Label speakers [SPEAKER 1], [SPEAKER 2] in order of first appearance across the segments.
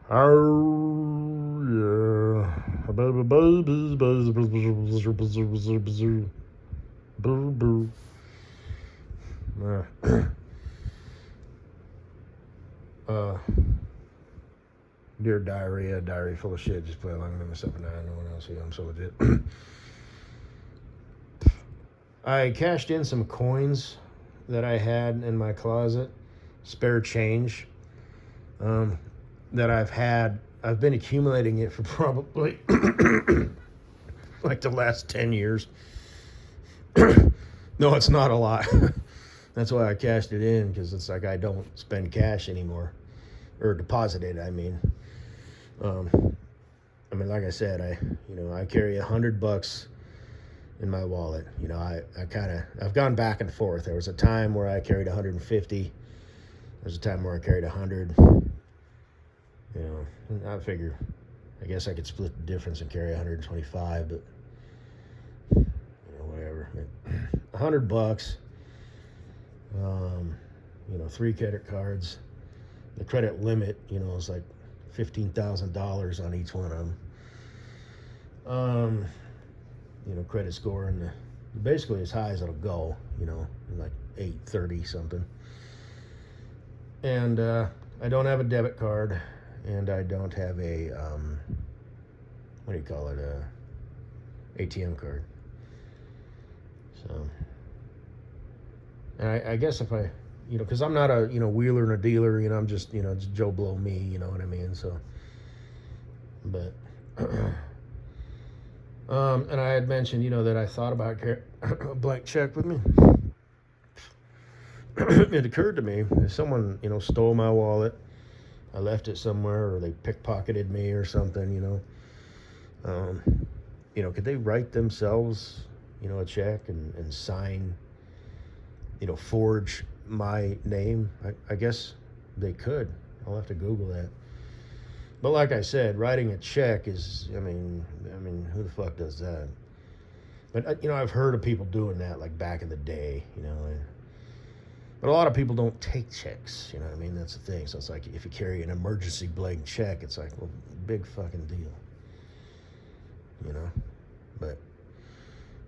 [SPEAKER 1] Oh yeah, baby, baby, baby, boo boo. Uh, Dear Diarrhea, diary full of shit. Just play along with myself and no one else. Yeah, I'm so legit. I cashed in some coins that I had in my closet, spare change. That I've had. I've been accumulating it for probably like the last 10 years. No, it's not a lot. That's why I cashed it in, because it's like I don't spend cash anymore, or deposit it. Um, like I said, I carry $100 in my wallet. I've gone back and forth. There was a time where I carried 150. There's a time where I carried 100. I figure, I guess I could split the difference and carry 125, but whatever. $100. 3 credit cards. The credit limit, is like $15,000 on each one of them. Credit score and basically as high as it'll go, like 830 something. And I don't have a debit card, and I don't have a what do you call it, ATM card. So, and I guess if I, because I'm not a wheeler and a dealer, I'm just just Joe Blow me, you know what I mean. So, but and I had mentioned that I thought about a blank check with me. It occurred to me, if someone stole my wallet, I left it somewhere, or they pickpocketed me or something, could they write themselves a check and sign, forge my name? I guess they could. I'll have to Google that. But like I said, writing a check is, I mean, who the fuck does that? But I've heard of people doing that, like back in the day, but a lot of people don't take checks, you know what I mean? That's the thing. So it's like, if you carry an emergency blank check, it's like, well, big fucking deal, But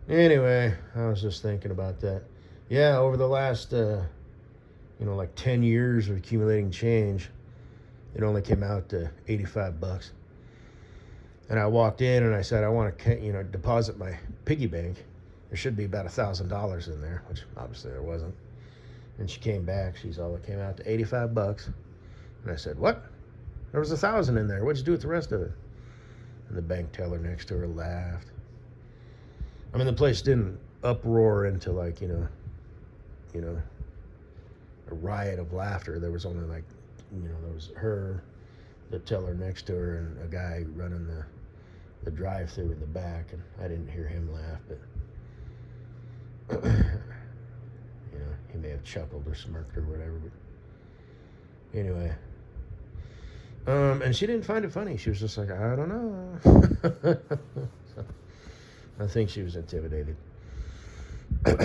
[SPEAKER 1] anyway, I was just thinking about that. Yeah, over the last, like 10 years of accumulating change, it only came out to $85. And I walked in and I said, I want to, deposit my piggy bank. There should be about $1,000 in there, which obviously there wasn't. And she came back. She's all, it came out to $85. And I said, what? There was 1,000 in there. What'd you do with the rest of it? And the bank teller next to her laughed. I mean, the place didn't uproar into like, a riot of laughter. There was only like, there was her, the teller next to her, and a guy running the drive-through in the back, and I didn't hear him laugh, but he may have chuckled or smirked or whatever. But anyway, and she didn't find it funny. She was just like, I don't know. So, I think she was intimidated. But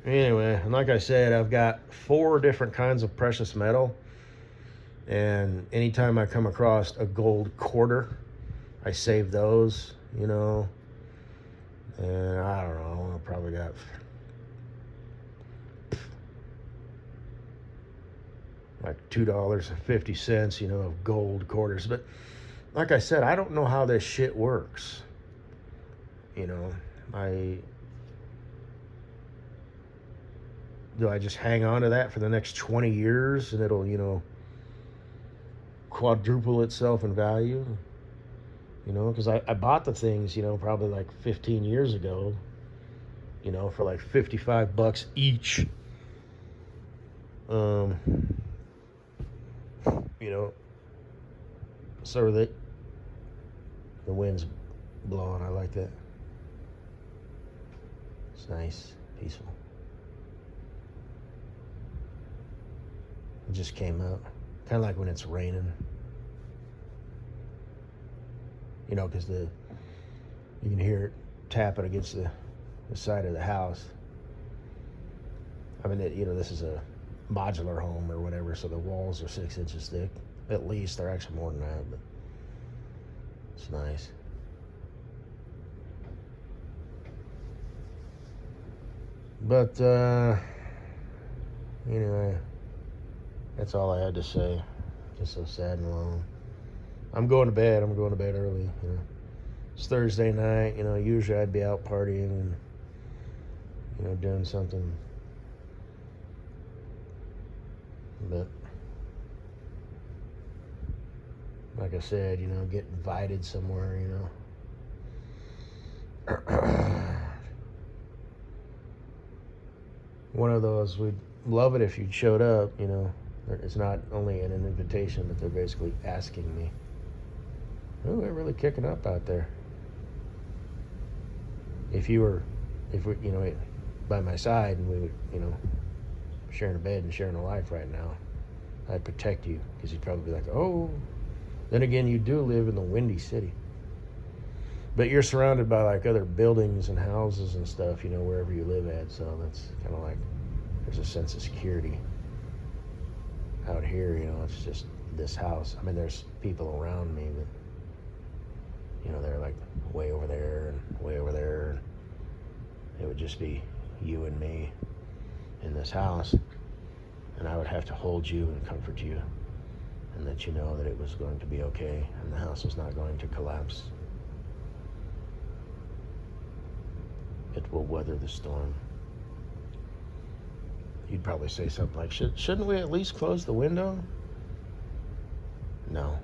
[SPEAKER 1] anyway, and like I said, I've got 4 different kinds of precious metal. And anytime I come across a gold quarter, I save those, And I don't know, I probably got like $2.50, of gold quarters. But like I said, I don't know how this shit works. Do I just hang on to that for the next 20 years and it'll, quadruple itself in value? Because I bought the things, probably like 15 years ago, for like $55 each. So that the wind's blowing. I like that. It's nice, peaceful. It just came out. Kind of like when it's raining. you know, because you can hear it tapping against the side of the house. I mean, this is a modular home or whatever, so the walls are 6 inches thick. At least they're actually more than that, but it's nice. But anyway, that's all I had to say. Just so sad and alone. I'm going to bed. I'm going to bed early. You know, it's Thursday night. You know, usually I'd be out partying and, you know, doing something. But like I said, you know, get invited somewhere, you know. One of those, we'd love it if you showed up, you know. It's not only an invitation, but they're basically asking me. Oh, they're really kicking up out there. If we, you know, by my side and we would, you know, sharing a bed and sharing a life right now, I'd protect you, because you'd probably be like, oh. Then again, you do live in the Windy City. But you're surrounded by like other buildings and houses and stuff, you know, wherever you live at. So that's kind of like, there's a sense of security. Out here, you know, it's just this house. I mean, there's people around me, but, you know, they're like way over there and way over there. And it would just be you and me in this house. And I would have to hold you and comfort you and let you know that it was going to be okay and the house was not going to collapse. It will weather the storm. You'd probably say something like, shouldn't we at least close the window? No.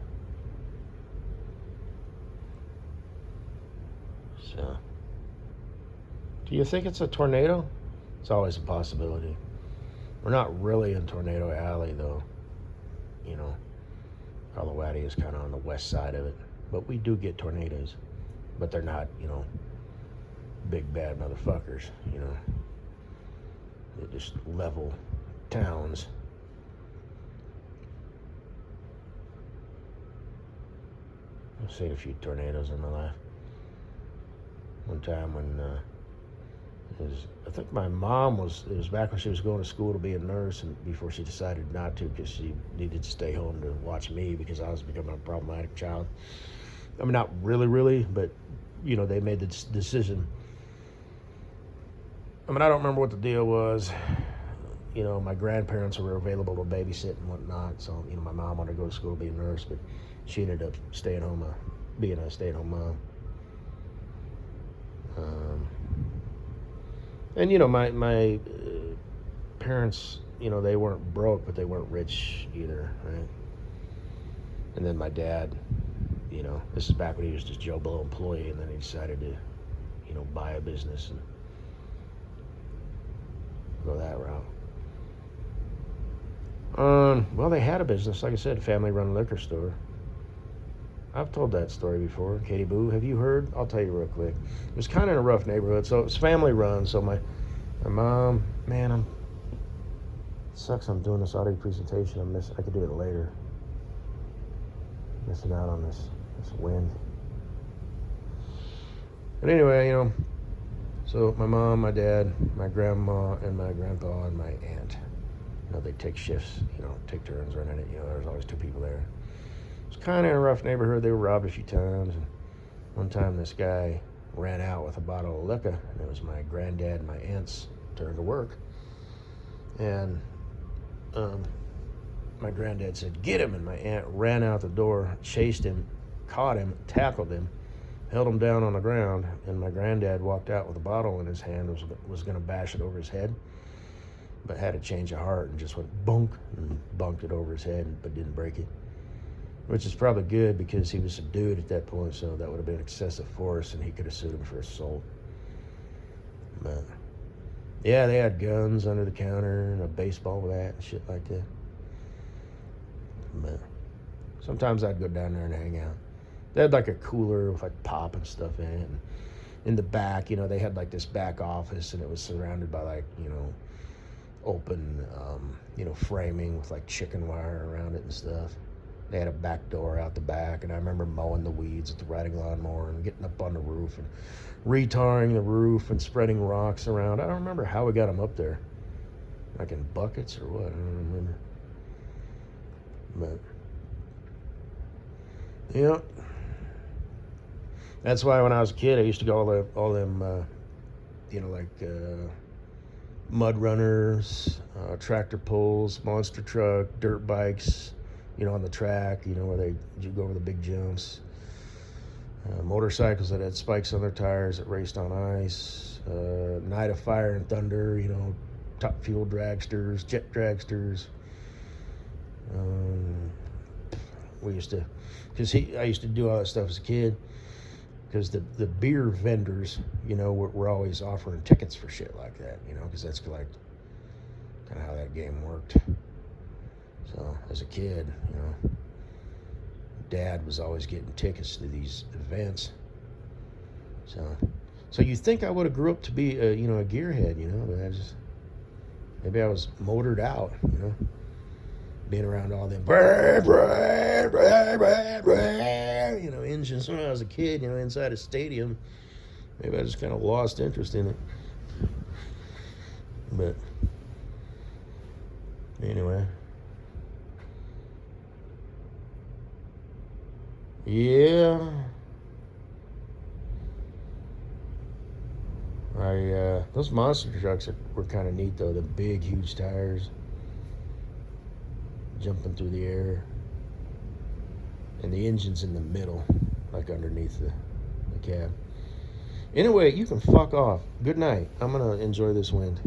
[SPEAKER 1] So, do you think it's a tornado? It's always a possibility. We're not really in Tornado Alley, though. You know, Colorado is kind of on the west side of it. But we do get tornadoes. But they're not, you know, big bad motherfuckers, you know. They just level towns. I've seen a few tornadoes in my life. One time when I think my mom it was back when she was going to school to be a nurse, and before she decided not to because she needed to stay home to watch me because I was becoming a problematic child. I mean, not really, but, you know, they made the decision. I mean, I don't remember what the deal was. You know, my grandparents were available to babysit and whatnot. So, you know, my mom wanted to go to school to be a nurse, but she ended up staying home, being a stay-at-home mom. And, you know, my parents, you know, they weren't broke, but they weren't rich either, right? And then my dad, you know, this is back when he was just Joe Blow employee, and then he decided to, you know, buy a business and go that route. Well, they had a business, like I said, family-run liquor store. I've told that story before. Katie Boo, have you heard? I'll tell you real quick. It was kind of in a rough neighborhood, so it was family-run. So my mom, man, it sucks I'm doing this audio presentation. I could do it later. Missing out on this wind. But anyway, you know, so my mom, my dad, my grandma, and my grandpa, and my aunt, you know, they take shifts, you know, take turns running it. You know, there was always 2 people there. It was kind of in a rough neighborhood. They were robbed a few times. And one time this guy ran out with a bottle of liquor, and it was my granddad and my aunt's turn to work. And my granddad said, "Get him!" And my aunt ran out the door, chased him, caught him, tackled him, held him down on the ground, and my granddad walked out with a bottle in his hand, was going to bash it over his head, but had a change of heart and just went bunk and bunked it over his head, but didn't break it, which is probably good because he was subdued at that point, so that would have been excessive force, and he could have sued him for assault. But yeah, they had guns under the counter and a baseball bat and shit like that. But sometimes I'd go down there and hang out. They had like a cooler with like pop and stuff in it. And in the back, you know, they had like this back office, and it was surrounded by like, you know, open, you know, framing with like chicken wire around it and stuff. They had a back door out the back, and I remember mowing the weeds with the riding lawnmower and getting up on the roof and retarring the roof and spreading rocks around. I don't remember how we got them up there, like in buckets or what. I don't remember. But yeah, that's why when I was a kid, I used to go all them, mud runners, tractor pulls, monster truck, dirt bikes, on the track, where you go over the big jumps. Motorcycles that had spikes on their tires that raced on ice. Night of Fire and Thunder, top fuel dragsters, jet dragsters. I used to do all that stuff as a kid because the beer vendors, were always offering tickets for shit like that, because that's like kind of how that game worked. So as a kid, Dad was always getting tickets to these events. So you think I would have grew up to be a gearhead, but maybe I was motored out, being around all them engines when I was a kid, inside a stadium. Maybe I just kind of lost interest in it. But anyway. Yeah. Those monster trucks were kind of neat though. The big, huge tires jumping through the air, and the engine's in the middle, like underneath the cab. Anyway, you can fuck off. Good night. I'm gonna enjoy this wind.